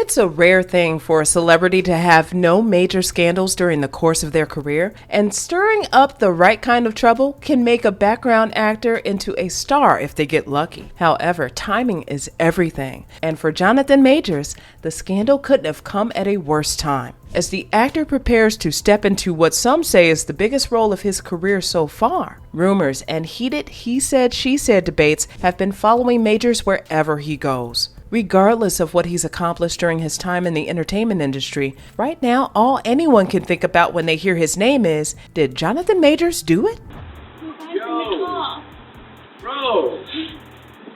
It's a rare thing for a celebrity to have no major scandals during the course of their career, and stirring up the right kind of trouble can make a background actor into a star if they get lucky. However, timing is everything, and for Jonathan Majors, the scandal couldn't have come at a worse time. As the actor prepares to step into what some say is the biggest role of his career so far, rumors and heated he said, she said debates have been following Majors wherever he goes. Regardless of what he's accomplished during his time in the entertainment industry, right now all anyone can think about when they hear his name is, did Jonathan Majors do it? Yo, bro.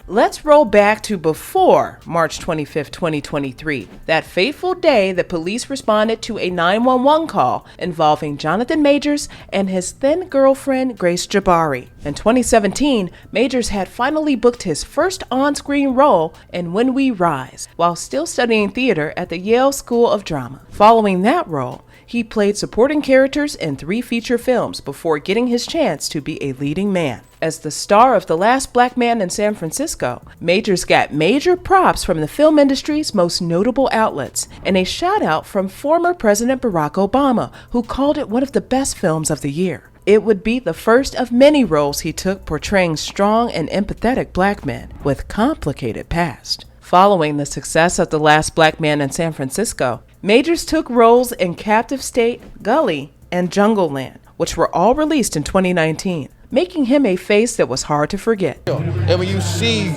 Let's roll back to before March 25, 2023, that fateful day that police responded to a 911 call involving Jonathan Majors and his then girlfriend Grace Jabari. In 2017, Majors had finally booked his first on-screen role in When We Rise, while still studying theater at the Yale School of Drama. Following that role, he played supporting characters in 3 feature films before getting his chance to be a leading man. As the star of The Last Black Man in San Francisco, Majors got major props from the film industry's most notable outlets, and a shout out from former President Barack Obama, who called it one of the best films of the year. It would be the first of many roles he took portraying strong and empathetic black men with complicated past. Following the success of The Last Black Man in San Francisco, Majors took roles in Captive State, Gully, and Jungleland, which were all released in 2019, making him a face that was hard to forget. And when you see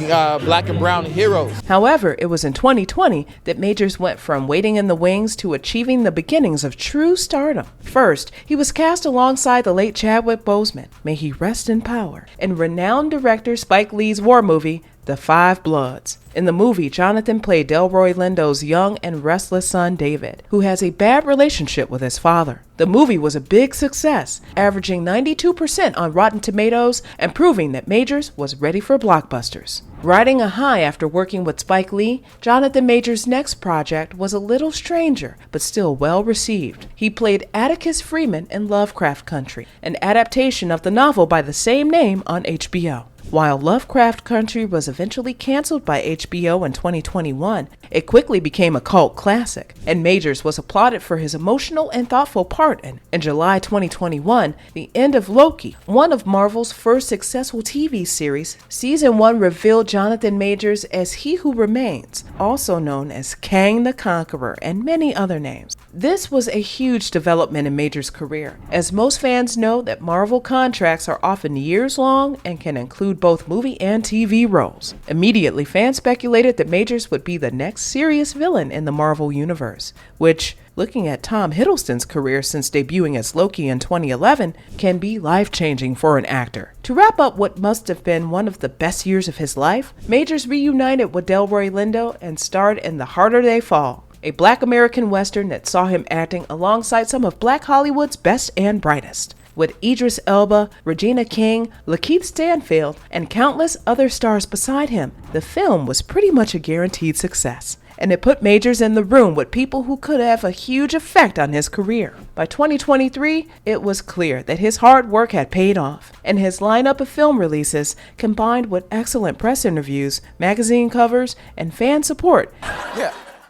black and brown heroes. However, it was in 2020 that Majors went from waiting in the wings to achieving the beginnings of true stardom. First, he was cast alongside the late Chadwick Boseman, may he rest in power, in renowned director Spike Lee's war movie, The Five Bloods. In the movie, Jonathan played Delroy Lindo's young and restless son David, who has a bad relationship with his father. The movie was a big success, averaging 92% on Rotten Tomatoes and proving that Majors was ready for blockbusters. Riding a high after working with Spike Lee, Jonathan Majors' next project was A Little Stranger, but still well received. He played Atticus Freeman in Lovecraft Country, an adaptation of the novel by the same name on HBO. While Lovecraft Country was eventually canceled by HBO in 2021, it quickly became a cult classic, and Majors was applauded for his emotional and thoughtful part in July 2021, the end of Loki, one of Marvel's first successful TV series. Season 1 revealed Jonathan Majors as He Who Remains, also known as Kang the Conqueror, and many other names. This was a huge development in Majors' career, as most fans know that Marvel contracts are often years long and can include both movie and TV roles. Immediately, fans speculated that Majors would be the next serious villain in the Marvel Universe, which, looking at Tom Hiddleston's career since debuting as Loki in 2011, can be life-changing for an actor. To wrap up what must have been one of the best years of his life, Majors reunited with Delroy Lindo and starred in The Harder They Fall, a Black American Western that saw him acting alongside some of Black Hollywood's best and brightest. With Idris Elba, Regina King, Lakeith Stanfield, and countless other stars beside him, the film was pretty much a guaranteed success, and it put Majors in the room with people who could have a huge effect on his career. By 2023, it was clear that his hard work had paid off, and his lineup of film releases, combined with excellent press interviews, magazine covers, and fan support,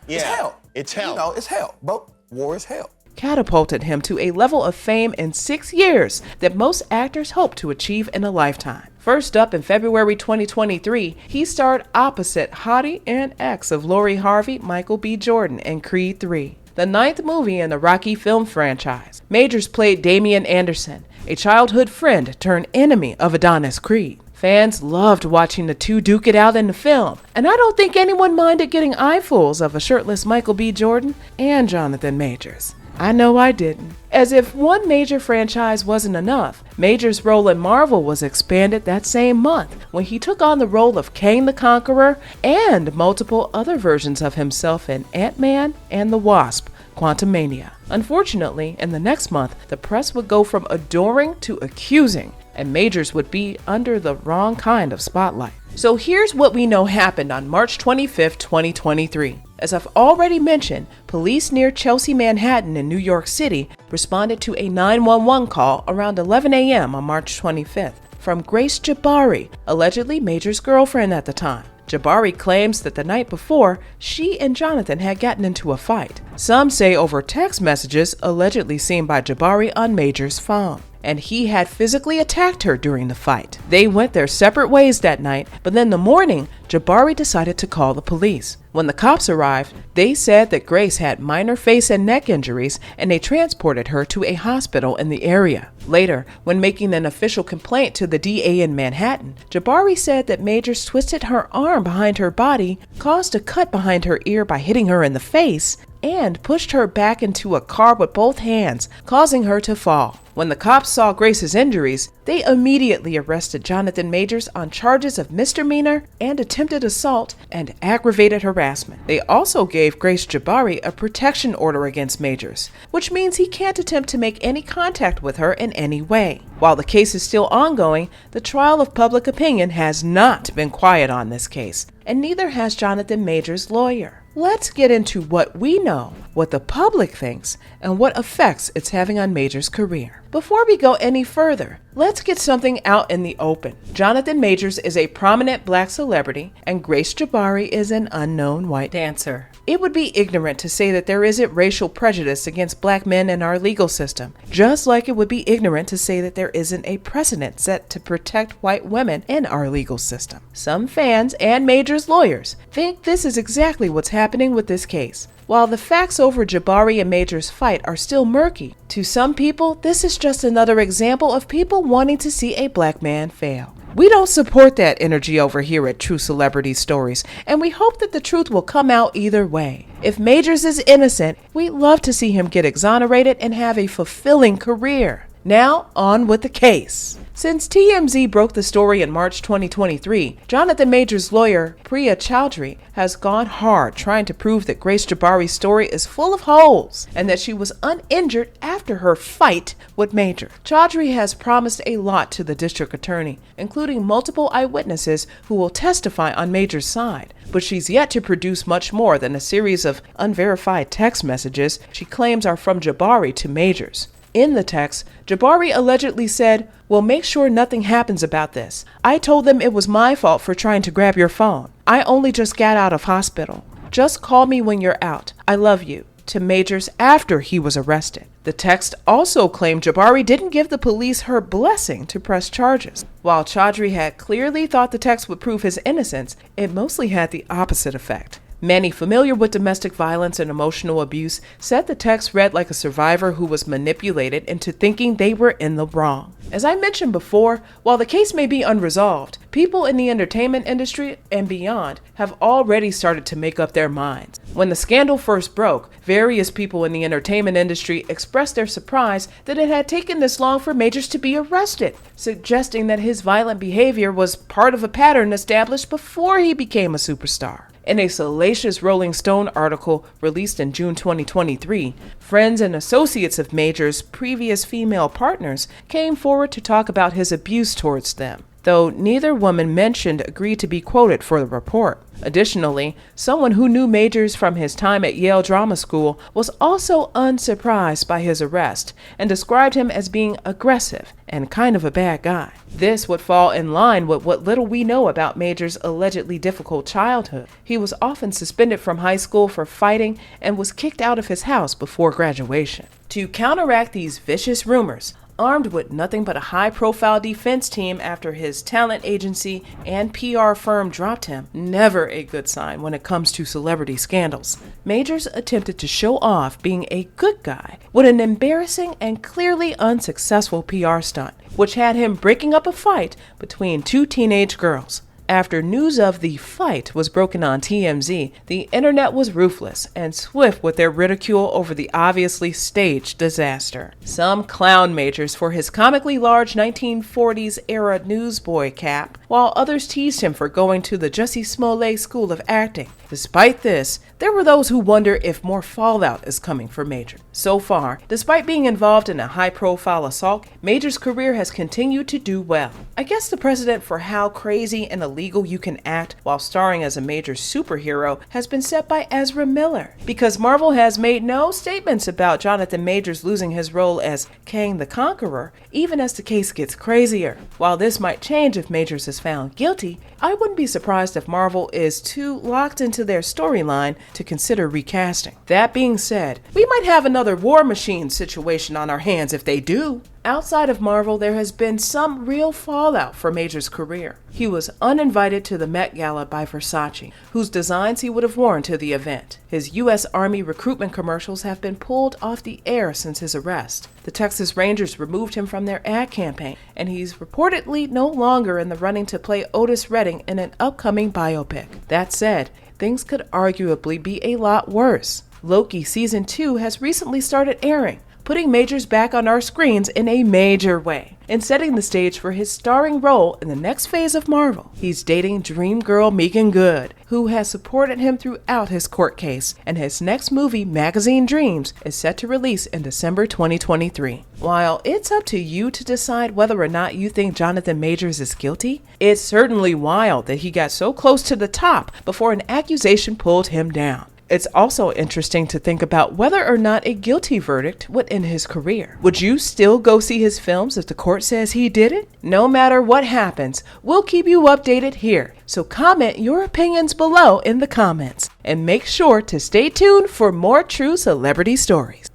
It's hell. It's hell. You know, it's hell. But war is hell. catapulted him to a level of fame in 6 years that most actors hope to achieve in a lifetime. First up, in February 2023, he starred opposite hottie and ex of Lori Harvey, Michael B. Jordan, in Creed 3, the 9th movie in the Rocky film franchise. Majors played Damian Anderson, a childhood friend turned enemy of Adonis Creed. Fans loved watching the two duke it out in the film, and I don't think anyone minded getting eyefuls of a shirtless Michael B. Jordan and Jonathan Majors. I know I didn't. As if one major franchise wasn't enough, Majors' role in Marvel was expanded that same month when he took on the role of Kang the Conqueror and multiple other versions of himself in Ant-Man and the Wasp: Quantumania. Unfortunately, in the next month, the press would go from adoring to accusing, and Majors would be under the wrong kind of spotlight. So here's what we know happened on March 25, 2023. As I've already mentioned, police near Chelsea, Manhattan in New York City responded to a 911 call around 11 a.m. on March 25th from Grace Jabari, allegedly Majors' girlfriend at the time. Jabari claims that the night before, she and Jonathan had gotten into a fight. Some say over text messages allegedly seen by Jabari on Major's phone, and he had physically attacked her during the fight. They went their separate ways that night, but in the morning, Jabari decided to call the police. When the cops arrived, they said that Grace had minor face and neck injuries, and they transported her to a hospital in the area. Later, when making an official complaint to the DA in Manhattan, Jabari said that Majors twisted her arm behind her body, caused a cut behind her ear by hitting her in the face, and pushed her back into a car with both hands, causing her to fall. When the cops saw Grace's injuries, they immediately arrested Jonathan Majors on charges of misdemeanor and attempted assault and aggravated harassment. They also gave Grace Jabari a protection order against Majors, which means he can't attempt to make any contact with her in any way. While the case is still ongoing, the trial of public opinion has not been quiet on this case, and neither has Jonathan Majors' lawyer. Let's get into what we know, what the public thinks, and what effects it's having on Majors' career. Before we go any further, let's get something out in the open. Jonathan Majors is a prominent black celebrity, and Grace Jabari is an unknown white dancer. It would be ignorant to say that there isn't racial prejudice against black men in our legal system, just like it would be ignorant to say that there isn't a precedent set to protect white women in our legal system. Some fans and Majors' lawyers think this is exactly what's happening with this case. While the facts over Jabari and Majors' fight are still murky, to some people, this is just another example of people wanting to see a black man fail. We don't support that energy over here at True Celebrity Stories, and we hope that the truth will come out either way. If Majors is innocent, we'd love to see him get exonerated and have a fulfilling career. Now, on with the case. Since TMZ broke the story in March 2023, Jonathan Majors' lawyer, Priya Chaudhry, has gone hard trying to prove that Grace Jabari's story is full of holes and that she was uninjured after her fight with Major. Chaudhry has promised a lot to the district attorney, including multiple eyewitnesses who will testify on Major's side, but she's yet to produce much more than a series of unverified text messages she claims are from Jabari to Majors. In the text, Jabari allegedly said, "Well, make sure nothing happens about this. I told them it was my fault for trying to grab your phone. I only just got out of hospital. Just call me when you're out. I love you," to Majors after he was arrested. The text also claimed Jabari didn't give the police her blessing to press charges. While Chaudhry had clearly thought the text would prove his innocence, it mostly had the opposite effect. Many familiar with domestic violence and emotional abuse said the text read like a survivor who was manipulated into thinking they were in the wrong. As I mentioned before, while the case may be unresolved, people in the entertainment industry and beyond have already started to make up their minds. When the scandal first broke, various people in the entertainment industry expressed their surprise that it had taken this long for Majors to be arrested, suggesting that his violent behavior was part of a pattern established before he became a superstar. In a salacious Rolling Stone article released in June 2023, friends and associates of Majors' previous female partners came forward to talk about his abuse towards them, though neither woman mentioned agreed to be quoted for the report. Additionally, someone who knew Majors from his time at Yale Drama School was also unsurprised by his arrest and described him as being aggressive and kind of a bad guy. This would fall in line with what little we know about Majors' allegedly difficult childhood. He was often suspended from high school for fighting and was kicked out of his house before graduation. To counteract these vicious rumors, armed with nothing but a high-profile defense team after his talent agency and PR firm dropped him, never a good sign when it comes to celebrity scandals, Majors attempted to show off being a good guy with an embarrassing and clearly unsuccessful PR stunt, which had him breaking up a fight between two teenage girls. After news of the fight was broken on TMZ, the internet was ruthless and swift with their ridicule over the obviously staged disaster. Some clowned Majors for his comically large 1940s-era newsboy cap, while others teased him for going to the Jussie Smollett School of Acting. Despite this, there were those who wonder if more fallout is coming for Majors. So far, despite being involved in a high-profile assault, Majors' career has continued to do well. I guess the precedent for how crazy and illegal you can act while starring as a major superhero has been set by Ezra Miller, because Marvel has made no statements about Jonathan Majors losing his role as Kang the Conqueror, even as the case gets crazier. While this might change if Majors is is found guilty, I wouldn't be surprised if Marvel is too locked into their storyline to consider recasting. That being said, we might have another War Machine situation on our hands if they do. Outside of Marvel, there has been some real fallout for Major's career. He was uninvited to the Met Gala by Versace, whose designs he would have worn to the event. His U.S. Army recruitment commercials have been pulled off the air since his arrest. The Texas Rangers removed him from their ad campaign, and he's reportedly no longer in the running to play Otis Redding in an upcoming biopic. That said, things could arguably be a lot worse. Loki Season 2 has recently started airing, putting Majors back on our screens in a major way, and setting the stage for his starring role in the next phase of Marvel. He's dating dream girl Meagan Good, who has supported him throughout his court case, and his next movie, Magazine Dreams, is set to release in December 2023. While it's up to you to decide whether or not you think Jonathan Majors is guilty, it's certainly wild that he got so close to the top before an accusation pulled him down. It's also interesting to think about whether or not a guilty verdict would end his career. Would you still go see his films if the court says he did it? No matter what happens, we'll keep you updated here. So comment your opinions below in the comments. And make sure to stay tuned for more true celebrity stories.